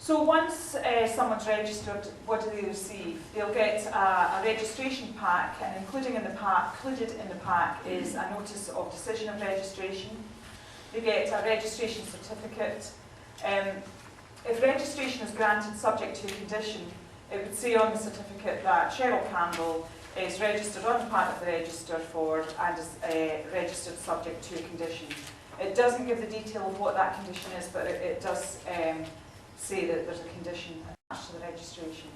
So once someone's registered, what do they receive? They'll get a registration pack, and included in the pack is a notice of decision of registration. They get a registration certificate. If registration is granted subject to a condition, it would say on the certificate that Cheryl Campbell is registered on the part of the register for and is registered subject to a condition. It doesn't give the detail of what that condition is, but it does say that there's a condition attached to the registration.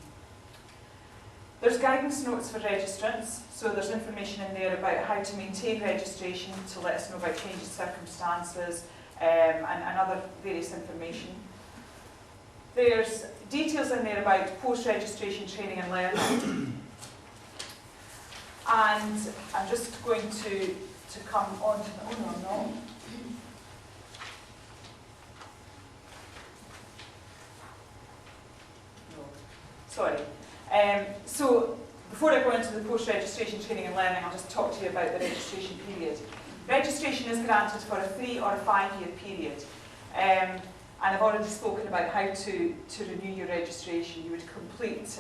There's guidance notes for registrants, so there's information in there about how to maintain registration, to let us know about changing circumstances and other various information. There's details in there about post-registration training and learning. And I'm just going to come on to the, oh no. Sorry. So before I go into the post-registration training and learning, I'll just talk to you about the registration period. Registration is granted for a 3 or a 5 year period. And I've already spoken about how to renew your registration. You would complete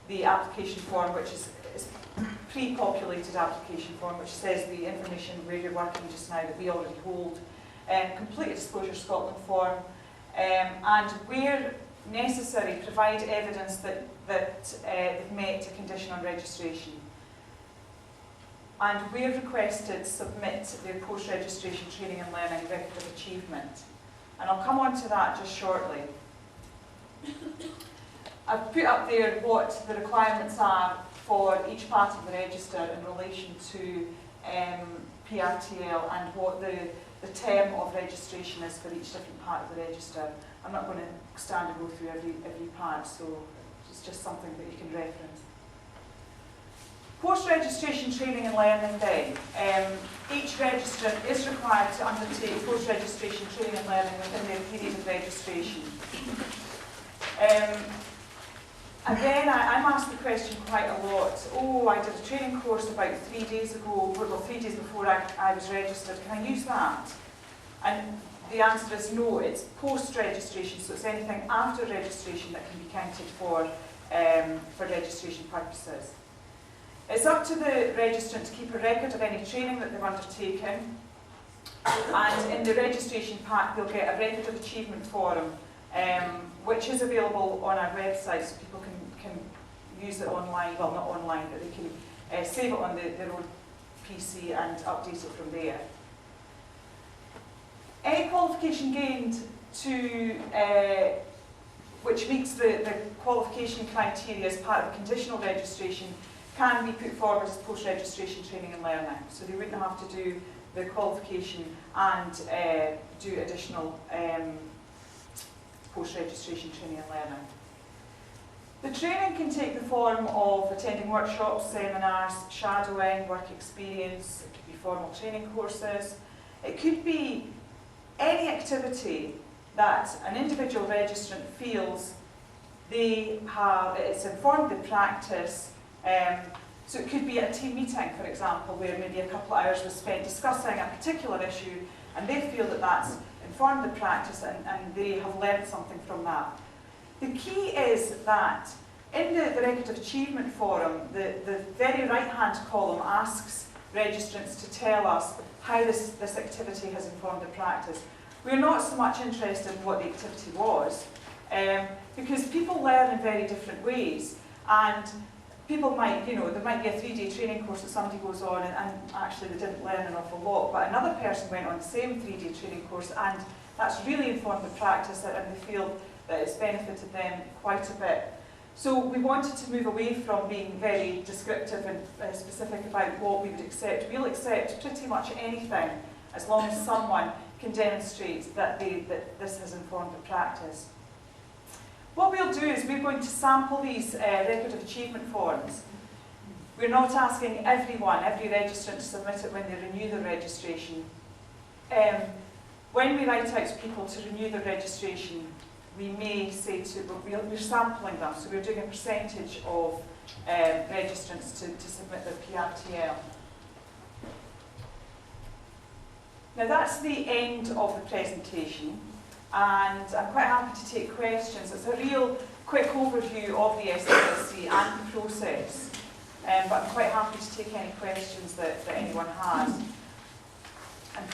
the application form, which is pre-populated application form, which says the information where you're working just now that we already hold. Complete a Disclosure Scotland form, and where necessary, provide evidence that they've met a condition on registration. And where requested, submit their post-registration training and learning record of achievement. And I'll come on to that just shortly. I've put up there what the requirements are for each part of the register in relation to PRTL and what the term of registration is for each different part of the register. I'm not going to stand and go through every part, so it's just something that you can reference. Post-registration training and learning then. Each registrant is required to undertake post-registration training and learning within their period of registration. Again, I'm asked the question quite a lot. Oh, I did a training course about 3 days ago, well 3 days before I was registered. Can I use that? And the answer is no, it's post-registration, so it's anything after registration that can be counted for registration purposes. It's up to the registrant to keep a record of any training that they've undertaken, and in the registration pack they'll get a record of achievement form, which is available on our website, so people can use it online, well not online, but they can save it on their own PC and update it from there. Any qualification gained which meets the qualification criteria as part of a conditional registration can be put forward as post-registration training and learning. So they wouldn't have to do the qualification and do additional post-registration training and learning. The training can take the form of attending workshops, seminars, shadowing, work experience. It could be formal training courses. It could be any activity that an individual registrant feels it's informed the practice. So it could be a team meeting, for example, where maybe a couple of hours was spent discussing a particular issue, and they feel that that's informed the practice and they have learned something from that. The key is that in the Record of Achievement Forum, the very right-hand column asks registrants to tell us how this activity has informed the practice. We're not so much interested in what the activity was, because people learn in very different ways, and people might, there might be a 3-day training course that somebody goes on and actually they didn't learn an awful lot, but another person went on the same 3-day training course and that's really informed the practice and they feel that it's benefited them quite a bit. So we wanted to move away from being very descriptive and specific about what we would accept. We'll accept pretty much anything as long as someone can demonstrate that this has informed the practice. What we'll do is we're going to sample these Record of Achievement forms. We're not asking every registrant to submit it when they renew their registration. When we write out to people to renew their registration, we may say we're sampling them, so we're doing a percentage of registrants to submit their PRTL. Now that's the end of the presentation. and I'm quite happy to take questions. It's a real quick overview of the SLSC and the process, but I'm quite happy to take any questions that anyone has.